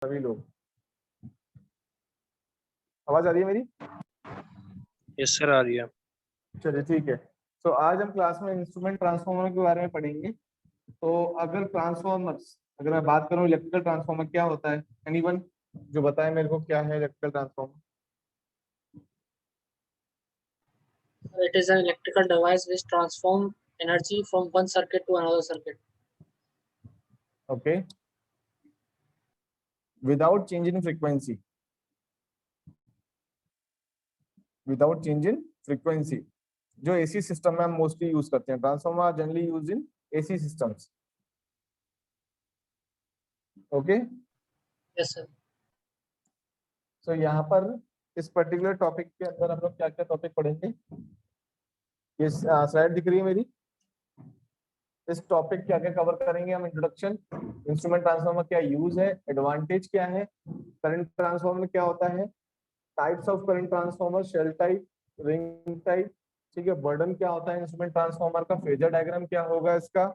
सभी लोग। आवाज आ रही है मेरी? यस सर, आ रही है। चलिए ठीक है। तो आज हम क्लास में इंस्ट्रूमेंट ट्रांसफार्मर के बारे में पढ़ेंगे। तो अगर ट्रांसफार्मर्स, अगर मैं बात करूं इलेक्ट्रिकल ट्रांसफार्मर क्या होता है, एनीवन जो बताए मेरे को क्या है electrical transformer? It is an electrical device which transforms energy from one circuit to another circuit. Okay, without change in frequency, without change in frequency. जो एसी सिस्टम में हम मोस्टली यूज करते हैं, transformer generally use in AC systems. Okay, Yes, sir. तो यहाँ पर इस particular topic के अंदर हम लोग क्या क्या टॉपिक पढ़ेंगे, ये स्लाइड दिख रही है मेरी। इस टॉपिक क्या क्या कवर करेंगे हम? इंट्रोडक्शन, इंस्ट्रूमेंट ट्रांसफार्मर क्या यूज है, एडवांटेज क्या है, करंट ट्रांसफार्मर क्या होता है, types of current transformer, shell type, ring type, ठीक है, बर्डन क्या होता है इंस्ट्रूमेंट ट्रांसफार्मर का, फेजर डायग्राम क्या होगा इसका,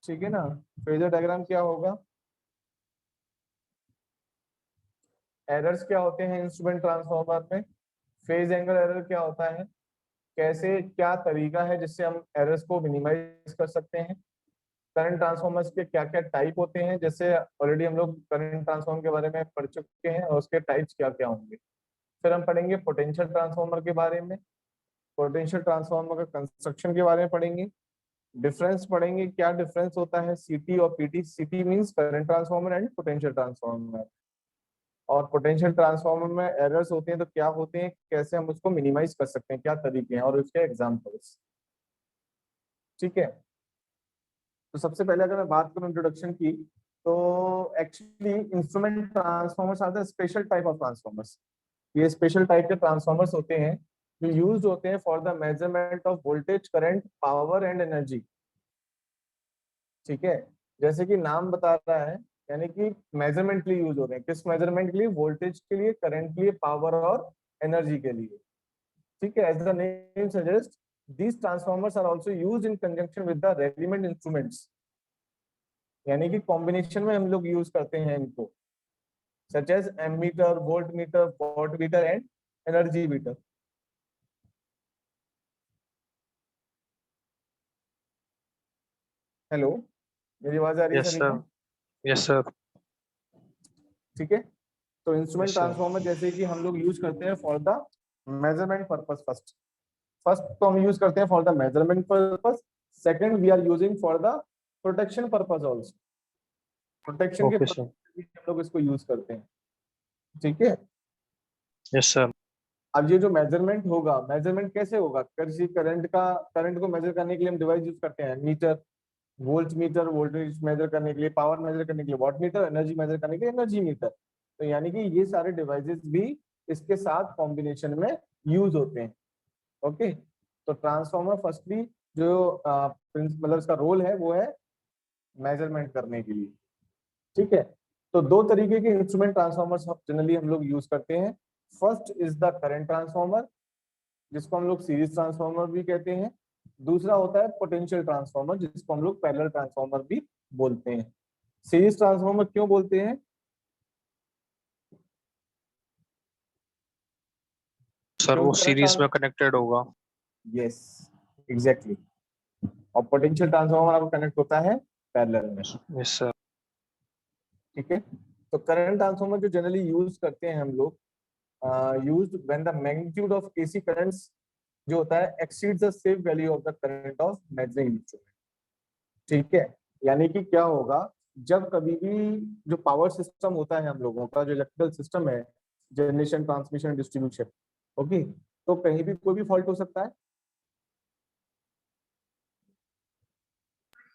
ठीक है ना, फेजर डायग्राम क्या होगा, एरर्स क्या होते हैं इंस्ट्रूमेंट ट्रांसफार्मर में, फेज एंगल एरर क्या होता है, कैसे क्या तरीका है जिससे हम एरर्स को मिनिमाइज कर सकते हैं, करंट ट्रांसफार्मर्स के क्या क्या टाइप होते हैं, जैसे ऑलरेडी हम लोग करंट ट्रांसफार्मर के बारे में पढ़ चुके हैं और उसके टाइप्स क्या क्या होंगे। फिर हम पढ़ेंगे पोटेंशियल ट्रांसफार्मर के बारे में, पोटेंशियल ट्रांसफार्मर का कंस्ट्रक्शन के बारे में पढ़ेंगे, डिफरेंस पढ़ेंगे क्या डिफरेंस होता है सीटी और पीटी। सीटी means current transformer and potential transformer, और पोटेंशियल ट्रांसफार्मर में एरर्स होते हैं तो क्या होते हैं, कैसे हम उसको मिनिमाइज कर सकते हैं, क्या तरीके हैं और उसके एग्जांपल्स, ठीक है। तो सबसे पहले अगर मैं बात करूं इंट्रोडक्शन की, तो actually instrument transformers are the special type of transformers. ये स्पेशल टाइप के ट्रांसफार्मर्स होते हैं जो यूज्ड होते हैं for the measurement of voltage, current, power and energy, ठीक है। जैसे कि नाम बता रहा है, यानी कि मेजरमेंट के लिए यूज हो रहे हैं। किस मेजरमेंट के लिए? वोल्टेज के लिए, करंट के लिए, पावर और एनर्जी के लिए, ठीक है। As the name suggest, these transformers are also used in conjunction with the relevant instruments, यानी कि कॉम्बिनेशन में हम लोग यूज करते हैं इनको, such as ammeter, volt meter, watt meter and energy meter. Hello, मेरी आवाज आ रही है यस सभी सर, को? यस सर, ठीक है। तो इंस्ट्रूमेंट यस सर। ट्रांसफार्मर जैसे कि हम लोग यूज करते हैं for the measurement purpose. First first तो हम यूज करते हैं for the measurement purpose. Second, we are using for the protection purpose also. Protection के ओके purpose सर। के लिए हम लोग इसको यूज करते हैं, ठीक है। Yes sir. अब ये जो मेजरमेंट होगा, मेजरमेंट कैसे होगा? किसी करंट का, करंट को मेजर करने के लिए हम डिवाइस यूज करते हैं, meter, volt meter, voltage measure करने के लिए, पावर मेजर करने के लिए वॉट मीटर, एनर्जी मेजर करने के लिए एनर्जी मीटर। तो यानी कि ये सारे डिवाइसेस भी इसके साथ कॉम्बिनेशन में यूज होते हैं। ओके, तो ट्रांसफार्मर फर्स्टली जो मतलब इसका रोल है वो है मेजरमेंट करने के लिए, ठीक है। तो दो तरीके के इंस्ट्रूमेंट ट्रांसफार्मर्स जनरली हम लोग यूज करते हैं। First is the current transformer, जिसको हम लोग सीरीज ट्रांसफार्मर भी कहते हैं। दूसरा होता है पोटेंशियल ट्रांसफार्मर, जिसको हम लोग पैरेलल ट्रांसफार्मर भी बोलते हैं। सीरीज ट्रांसफार्मर क्यों बोलते हैं? सर वो क्योंकि सीरीज में कनेक्टेड होगा। Yes, exactly. और पोटेंशियल ट्रांसफार्मर आपको कनेक्ट होता है पैरेलल में, यस सर। ठीक है। तो करंट ट्रांसफार्मर जो जनरली यूज करते हैं हम लोग, used when the magnitude of AC currents जो होता है exceeds the safe value of the current of measuring instrument, ठीक है। यानी कि क्या होगा, जब कभी भी जो पावर सिस्टम होता है हम लोगों का, जो इलेक्ट्रिकल सिस्टम है, जनरेशन, ट्रांसमिशन, डिस्ट्रीब्यूशन, ओके, तो कहीं भी कोई भी फॉल्ट हो सकता है।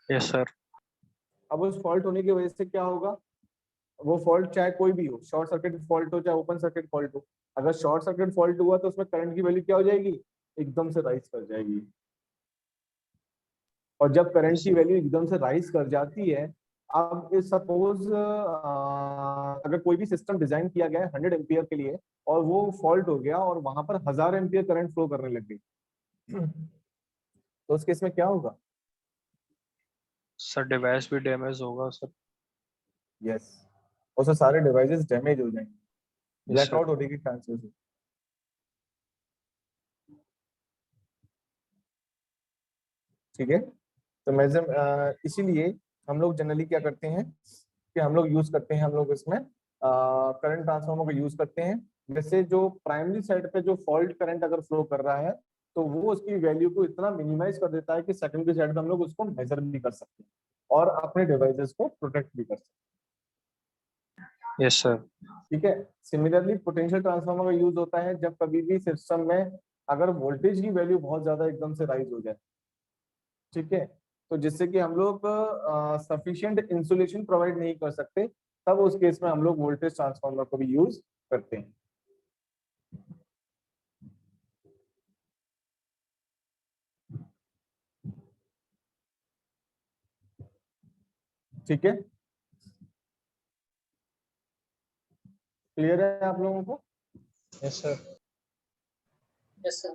Yes sir. अब उस फॉल्ट होने की वजह से क्या होगा, वो फॉल्ट चाहे कोई भी हो, शॉर्ट सर्किट फॉल्ट हो चाहे ओपन सर्किट फॉल्ट हो, अगर शॉर्ट सर्किट फॉल्ट हुआ तो उसमें करंट की वैल्यू क्या हो जाएगी, एकदम से राइज कर जाएगी। और जब करंट की वैल्यू एकदम से राइज कर जाती है, अब सपोज अगर कोई भी सिस्टम डिजाइन किया गया है 100 एम्पियर के लिए और वो फॉल्ट हो गया और वहां पर 1000 एम्पियर करंट फ्लो करने लग गई, तो उस केस में क्या होगा? सर डिवाइस भी डैमेज होगा सर। यस, उससे सारे डिवाइसेस डैमेज हो जाएंगे, Yes, ब्लैकआउट होने की चांसेस है। ठीक है, तो इसीलिए हम लोग जनरली क्या करते हैं कि हम लोग यूज करते हैं, हम लोग इसमें करंट ट्रांसफार्मर का यूज करते हैं। जैसे जो प्राइमरी साइड पे जो फॉल्ट करंट अगर फ्लो कर रहा है तो वो उसकी वैल्यू को इतना मिनिमाइज कर देता है कि सेकेंडरी साइड पे हम लोग उसको मेजर भी कर सकते हैं और अपने डिवाइसेस को प्रोटेक्ट भी कर सकते हैं। yes sir, ठीक है, सिमिलरली पोटेंशियल ट्रांसफार्मर का यूज होता है जब कभी भी सिस्टम में अगर वोल्टेज की वैल्यू बहुत ज्यादा एकदम से राइज हो जाए, ठीक है, तो जिससे कि हम लोग सफिशिएंट इंसुलेशन प्रोवाइड नहीं कर सकते, तब उस केस में हम लोग वोल्टेज ट्रांसफार्मर को भी यूज करते हैं। ठीक है, क्लियर है आप लोगों को? yes sir, Yes, sir.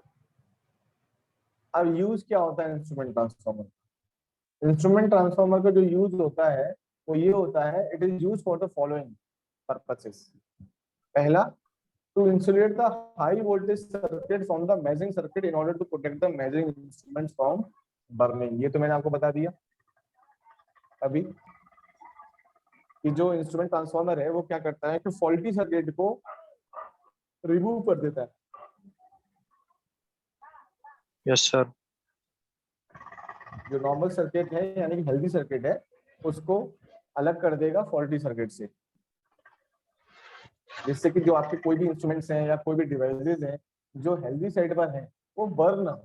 अब यूज क्या होता है इंस्ट्रूमेंट ट्रांसफार्मर? इंस्ट्रूमेंट ट्रांसफार्मर का जो यूज होता है वो ये होता है, it is use for the following purposes. पहला, to insulate the high voltage circuit from the measuring circuit in order to protect the measuring instruments from burning। ये तो मैंने आपको बता दिया अभी कि जो इंस्ट्रूमेंट ट्रांसफार्मर है वो क्या करता है कि फॉल्टी सर्किट को रिमूव कर देता है। yes sir, जो नॉर्मल सर्किट है यानी कि हेल्दी सर्किट है उसको अलग कर देगा फॉल्टी सर्किट से, जिससे कि जो आपके कोई भी इंस्ट्रूमेंट्स हैं या कोई भी डिवाइसेस हैं जो हेल्दी साइड पर हैं वो बर्न ना हो,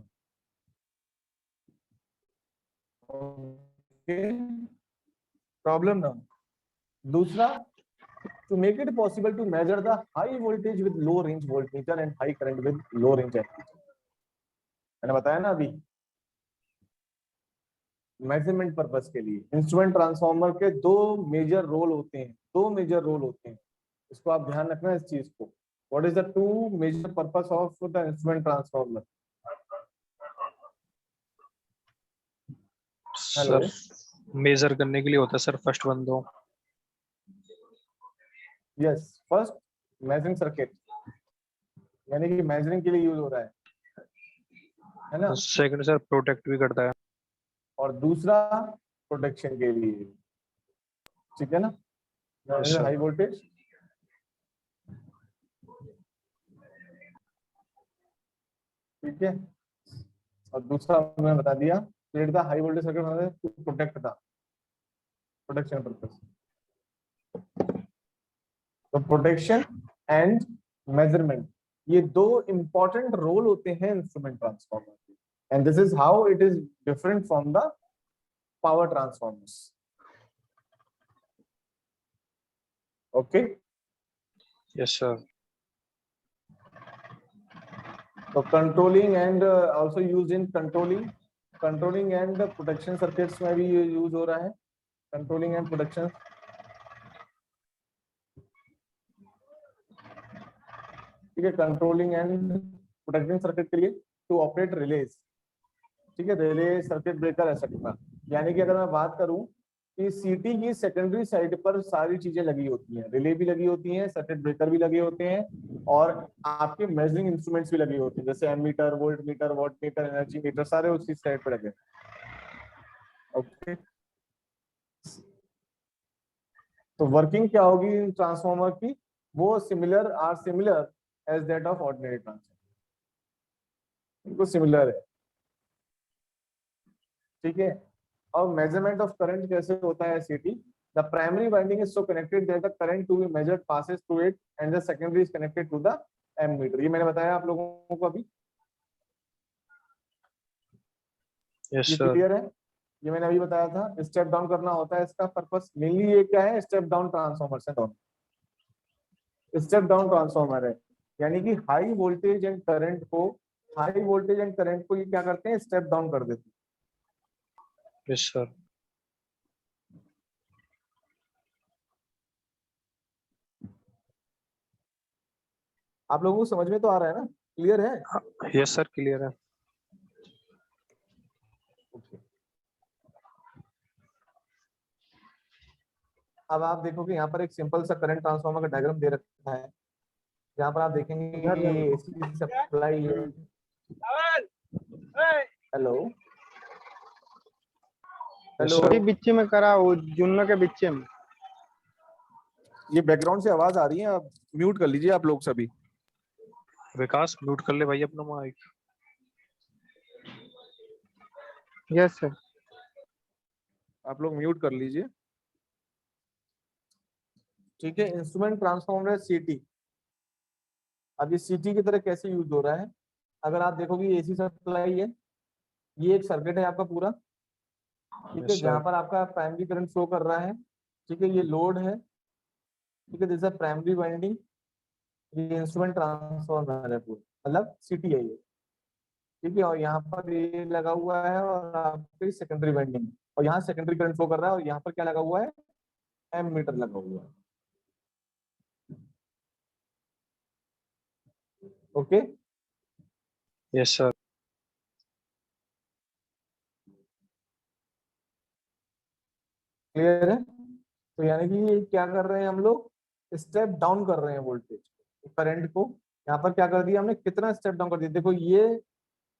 प्रॉब्लम ना हो। दूसरा, to make it possible to measure the high voltage with low range voltmeter and high current with low range ammeter। मैंने बताया ना अभी, मेजरमेंट पर्पस के लिए इंस्ट्रूमेंट ट्रांसफार्मर के दो मेजर रोल होते हैं, दो मेजर रोल होते हैं, इसको आप ध्यान रखना इस चीज को। What is the to measure purpose of the instrument transformer? Hello, sir measure करने के लिए होता है सर फर्स्ट वन दो, यस, फर्स्ट मेजरिंग सर्किट यानी कि मेजरिंग के लिए यूज हो रहा है ना, सेकंड सर प्रोटेक्ट भी करता है, और दूसरा प्रोटेक्शन के लिए। ठीक है ना, yes sir, हाई वोल्टेज, ठीक है, और दूसरा मैंने बता दिया create the high voltage circuit to protect the protection purpose. तो प्रोटेक्शन एंड मेजरमेंट, ये दो इंपॉर्टेंट रोल होते हैं इंस्ट्रूमेंट ट्रांसफार्मर के, and this is how it is different from the power transformers. Okay, yes sir, तो controlling and also used in controlling and protection circuits में भी use हो रहा है, कंट्रोलिंग एंड प्रोटेक्शन। ठीक है, कंट्रोलिंग एंड प्रोटेक्टिंग सर्किट के लिए टू ऑपरेट रिलेज, ठीक है, रिले, सर्किट ब्रेकर एक्सेट्रा। यानी कि अगर मैं बात करूं कि सीटी की सेकेंडरी साइड पर सारी चीजें लगी होती हैं, रिले भी लगी होती हैं, सर्किट ब्रेकर भी लगे होते हैं और आपके मेजरिंग इंस्ट्रूमेंट्स भी लगे होते हैं, जैसे ammeter, volt meter, watt meter, energy meter, सारे उसी साइड पर लगे। ओके, तो वर्किंग क्या होगी ट्रांसफार्मर की? वो similar as that of ordinary transformer, बिल्कुल सिमिलर है। ठीक है, और मेजरमेंट ऑफ करंट कैसे होता है CT? The primary winding is so connected that the current to be measured passes through it and the secondary is connected to the ammeter. ये मैंने बताया आप लोगों को अभी, yes ये sir, क्लियर है? ये मैंने अभी बताया था, स्टेप डाउन करना होता है इसका पर्पस मेनली। ये क्या है? स्टेप डाउन ट्रांसफार्मर से दोनों स्टेप डाउन ट्रांसफार्मर है, यानी कि हाई वोल्टेज एंड करंट को ये क्या करते हैं? स्टेप डाउन कर देते हैं। yes sir, आप लोगों को समझ में तो आ रहा है ना? क्लियर है? yes sir, क्लियर है, Okay. अब आप देखोगे यहाँ पर एक सिंपल सा करंट ट्रांसफार्मर का डायग्राम दे रखा है, जहाँ पर आप देखेंगे कि ये एसी सप्लाई है। Hello hello, sir. बिच्चे में करा वो जुन्ना के बिच्चे में। ये बैकग्राउंड से आवाज आ रही है, आप म्यूट कर लीजिए आप लोग सभी। विकास म्यूट कर ले भाई अपना माइक। Yes sir. आप लोग म्यूट कर लीजिए, ठीक है। इंस्ट्रूमेंट ट्रांसफार्मर है सीटी। अब ये सीटी की तरह कैसे यूज हो रहा है, अगर आप देखोगे एसी सप्लाई है, ये एक सर्किट है आपका पूरा, ठीक है, Yes, जहां sir. पर आपका प्राइमरी करंट फ्लो कर रहा है, ठीक है, ये लोड है, ठीक है, जैसा प्राइमरी वाइंडिंग, ये इंस्ट्रूमेंट ट्रांसफार्मर है पूरा, मतलब सीटी है ये, ठीक है, और यहाँ पर ये लगा हुआ है और आपकी सेकेंडरी वाइंडिंग, और यहाँ सेकेंडरी करंट फ्लो कर रहा है, और यहाँ पर क्या लगा हुआ है, एम मीटर लगा हुआ है। Okay, Yes, sir. क्लियर है। तो यानी कि ये क्या कर रहे हैं हम लोग, स्टेप डाउन कर रहे हैं वोल्टेज करंट को। यहाँ पर क्या कर दिया हमने, कितना स्टेप डाउन कर दिया, देखो ये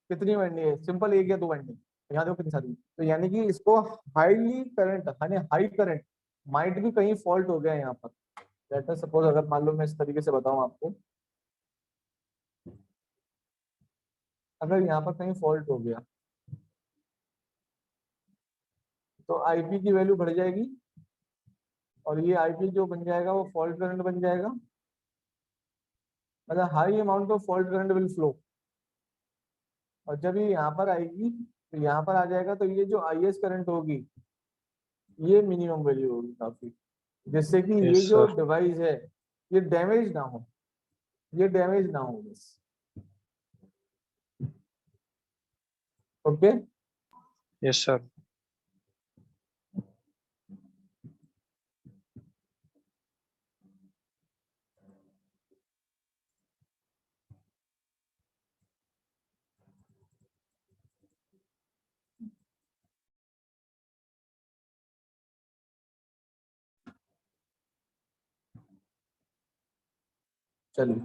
कितनी वाइंडिंग है, सिंपल एक या दो वाइंडिंग, यहाँ देखो कितनी सारी। तो यानी कि इसको हाईली करंट, यानी हाई करंट माइट भी कहीं फॉल्ट हो गया है यहाँ पर। लेट अस सपोज, अगर मान लो मैं इस तरीके से बताऊं आपको, अगर यहाँ पर कहीं फॉल्ट हो गया तो आईपी की वैल्यू बढ़ जाएगी, और ये आईपी जो बन जाएगा वो फॉल्ट करंट बन जाएगा, मतलब high amount of fault current will flow. और जब ये यहाँ पर आएगी तो यहाँ पर आ जाएगा, तो ये जो आईएस करंट होगी ये मिनिमम वैल्यू होगी काफी, जिससे कि ये Yes, जो sir. डिवाइस है ये डैमेज ना हो, ये डैमेज ना हो बस। Okay, Yes, sir. चलिए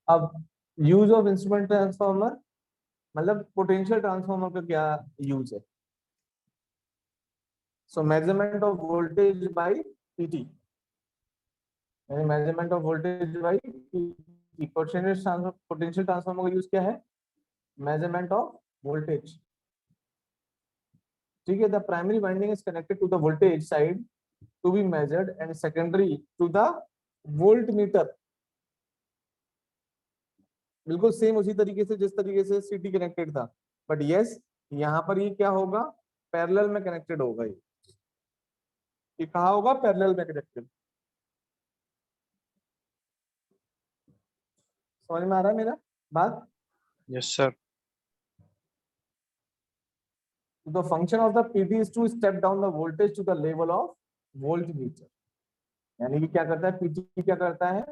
अब यूज ऑफ इंस्ट्रूमेंट ट्रांसफार्मर, मतलब पोटेंशियल ट्रांसफार्मर का क्या यूज है। So measurement of voltage by PT, यानी measurement of voltage by PT. Potential transformer का यूज क्या है, मेजरमेंट ऑफ वोल्टेज, ठीक है। The primary winding is connected to the voltage side to be measured and secondary to the voltmeter, बिल्कुल same उसी तरीके से जिस तरीके से सीटी कनेक्टेड था, बट यस यहाँ पर ये क्या होगा, पैरेलल में कनेक्टेड होगा। ये कहा होगा, पैरेलल में कनेक्टेड। समझ में आ रहा है मेरा बात। Yes, sir. The function of the PT is to step down the voltage to the level of voltmeter, यानी कि क्या करता है पीटी, क्या करता है,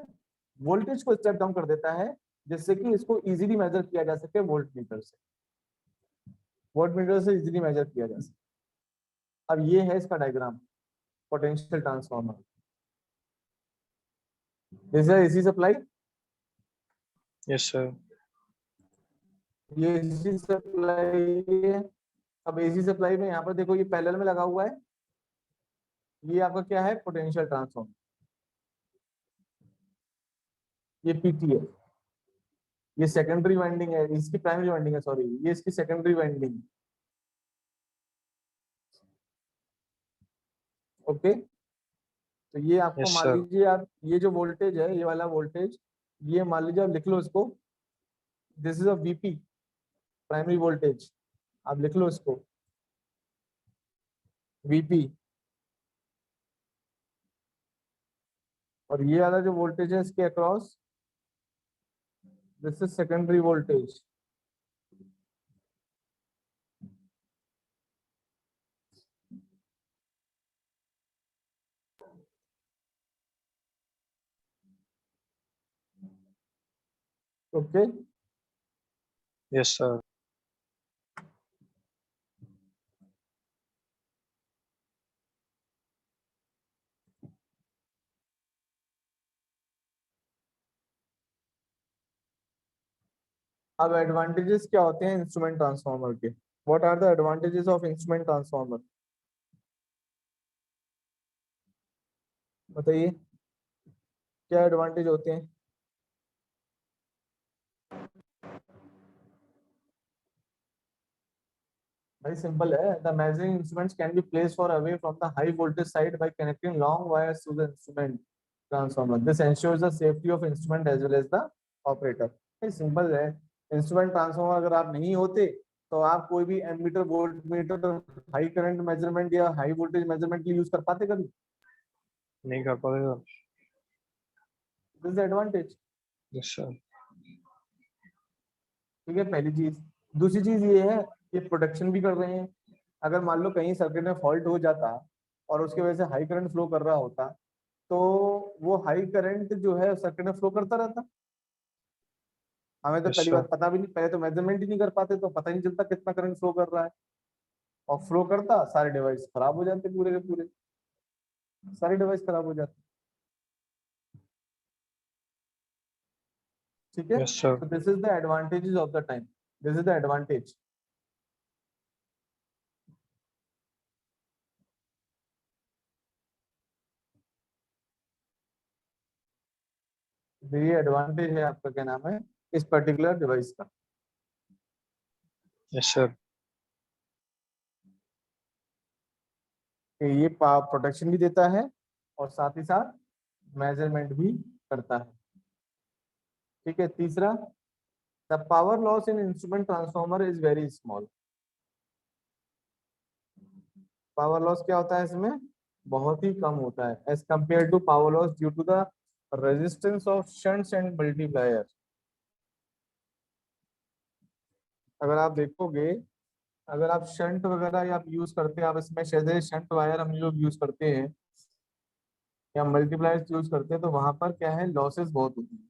वोल्टेज को स्टेप डाउन कर देता है, जिससे कि इसको इजीली मेजर किया जा सके वोल्टमीटर से, वोल्टमीटर से इजीली मेजर किया जा सके। अब ये है इसका diagram, potential transformer, this is AC supply, Yes, sir. ये एसी सप्लाई है। अब एसी सप्लाई में यहाँ पर देखो ये पैरेलल में लगा हुआ है, ये आपका क्या है, पोटेंशियल ट्रांसफार्मर, ये पीटी है, ये सेकेंडरी वाइंडिंग है, इसकी प्राइमरी वाइंडिंग है, सॉरी ये इसकी सेकेंडरी वाइंडिंग। ओके, तो ये आपको Yes, मान sir. लीजिए, आप ये जो वोल्टेज है, ये वाला वोल्टेज, ये मान लीजिए आप लिख लो इसको, this is a VP, primary voltage, आप लिख लो इसको वीपी, और ये वाला जो वोल्टेज है इसके across, this is secondary voltage. Okay, Yes, sir. अब एडवांटेजेस क्या होते हैं इंस्ट्रूमेंट ट्रांसफार्मर के? What are the advantages of instrument transformer? बताइए क्या एडवांटेज होते हैं? Very simple है. The measuring instruments can be placed far away from the high voltage side by connecting long wires to the instrument transformer. This ensures the safety of instrument as well as the operator. very simple है. Instrument transformer अगर आप नहीं होते तो आप कोई भी ammeter, volt meter, high current measurement या हाई वोल्टेज मेजरमेंट के लिए यूज कर पाते कभी? नहीं कर पाएगा। This is advantage. Yes, sir. ठीक है, पहली चीज. दूसरी चीज ये है कि प्रोटेक्शन भी कर रहे हैं. अगर मान लो कहीं सर्किट में फॉल्ट हो जाता और उसकी वजह से हाई करंट फ्लो कर रहा होता तो वो हाई करंट जो है सर्किट में फ्लो करता रहता. हमें तो Yes, पहली sir. बात पता भी नहीं, पहले तो मेजरमेंट ही नहीं कर पाते तो पता ही नहीं चलता कितना करंट फ्लो कर रहा है. और फ्लो करता सारे डिवाइस खराब हो जाते, पूरे के पूरे सारे डिवाइस खराब हो जाते. ठीक है, Yes, sir. तो this is the advantages of the time. This is the advantage. ये एडवांटेज है आपका, क्या नाम है, इस पर्टिकुलर डिवाइस का. Yes, sir. कि ये प्रोटेक्शन भी देता है और साथ ही साथ मेजरमेंट भी करता है. ठीक है, तीसरा, the power loss in instrument transformer is very small. Power loss क्या होता है इसमें? बहुत ही कम होता है as compare to power loss due to the resistance of shunts and multiplier. अगर आप देखोगे, अगर आप शंट वगैरह या आप यूज करते हैं, आप इसमें शायद शंट वायर हम लोग यूज करते हैं या मल्टीप्लायर्स यूज करते हैं तो वहां पर क्या है, लॉसेस बहुत होती है.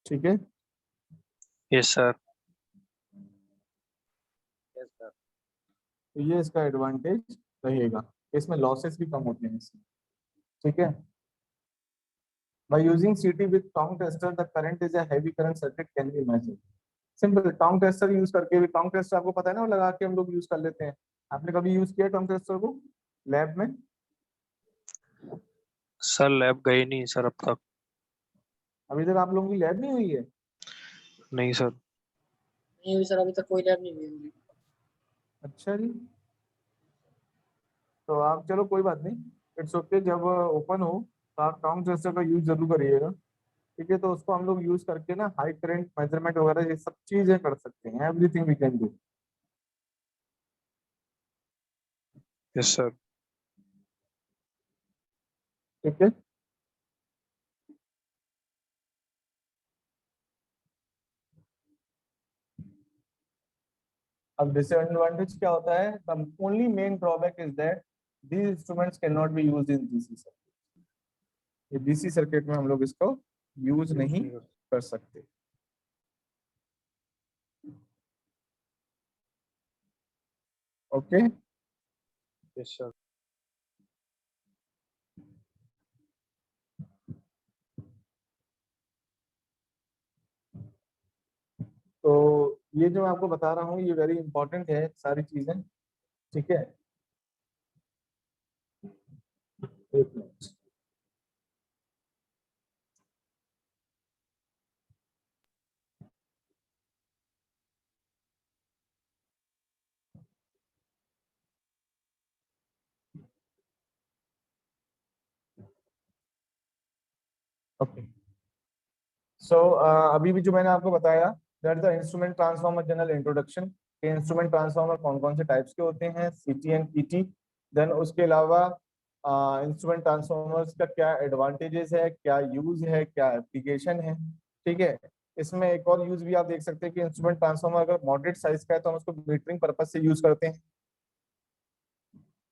ठीक है, Yes, sir. तो ये इसका एडवांटेज रहेगा. इसमें लॉसेस भी कम होते हैं इसमें. ठीक है, by using CT with tong tester the current is a heavy current circuit can be measured. Simple, tong tester use करके भी, टोंग टेस्टर आपको पता है ना, वो लगा के हम लोग यूज कर लेते हैं. आपने कभी यूज किया टोंग टेस्टर को लैब में? सर लैब गए नहीं सर अब तक। अभी तक आप लोगों की लैब नहीं हुई है? नहीं सर। नहीं हुई सर, अभी तक कोई लैब नहीं हुई होगी। अच्छा जी, तो आप चलो कोई बात नहीं, इट्स ओके. जब ओपन हो तो आप टोंग टेस्टर का यूज जरूर करिएगा. ठीक है, तो उसको हम लोग यूज करके ना हाई करंट मेजरमेंट वगैरह ये सब चीजें कर सकते हैं. Everything we can do. Yes sir. ठीक है, अब डिसएडवांटेज क्या होता है? The only main drawback is that these instruments cannot be used in DC circuit. ये DC सर्किट में हम लोग इसको यूज नहीं कर सकते. Okay, yes sir. तो ये जो मैं आपको बता रहा हूँ ये वेरी इंपॉर्टेंट है सारी चीजें. ठीक है, एक मिनट. ओके, सो अभी भी जो मैंने आपको बताया, that the instrument transformer general introduction. Instrument transformer कौन कौन से टाइप्स के होते हैं, सीटी एंड पीटी. देन उसके अलावा इंस्ट्रूमेंट ट्रांसफार्मर्स का क्या एडवांटेजेस है, क्या यूज है, क्या एप्लीकेशन है. ठीक है, इसमें एक और यूज भी आप देख सकते हैं कि इंस्ट्रूमेंट ट्रांसफार्मर अगर मॉडरेट साइज का है तो हम उसको मीटरिंग पर्पज से यूज करते हैं.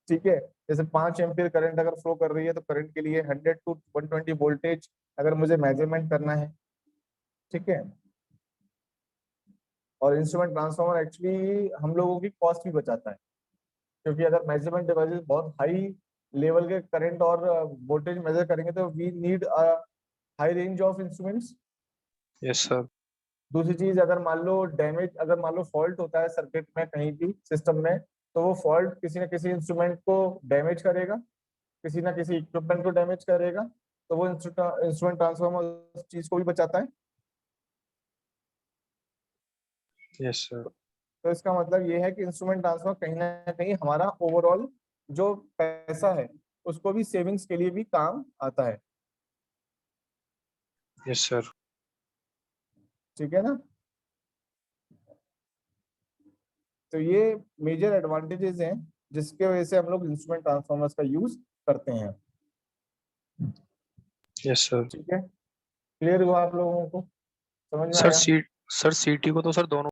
ठीक है, जैसे 5 एम्पीयर करंट अगर फ्लो कर रही है तो करंट के लिए 100 to 120 वोल्टेज अगर मुझे मेजरमेंट करना है, ठीक है। और इंस्ट्रूमेंट ट्रांसफार्मर एक्चुअली हम लोगों की कॉस्ट भी बचाता है, क्योंकि अगर मेजरमेंट डिवाइसेस बहुत हाई लेवल के करंट और वोल्टेज मेजर करेंगे तो we need high range of instruments. Yes sir. दूसरी चीज, अगर मान लो डैमेज, अगर मान लो फॉल्ट होता है सर्किट में कहीं भी सिस्टम में, तो वो फॉल्ट किसी न किसी इंस्ट्रूमेंट को डैमेज करेगा, किसी ना किसी इक्विपमेंट को डैमेज करेगा, तो वो इंस्ट्रूमेंट ट्रांसफार्मर उस चीज को भी बचाता है। Yes sir. तो इसका मतलब ये है कि इंस्ट्रूमेंट ट्रांसफर कहीं ना कहीं हमारा ओवरऑल जो पैसा है उसको भी सेविंग्स के लिए भी काम आता है, यस सर। ठीक है ना। तो ये मेजर एडवांटेजेस हैं जिसके वजह से हम लोग इंस्ट्रूमेंट ट्रांसफार्मर्स का यूज करते हैं, यस सर। ठीक है। क्लियर हुआ आप लोगों को, समझ में सर आया? सर सीटी को तो सर दोनों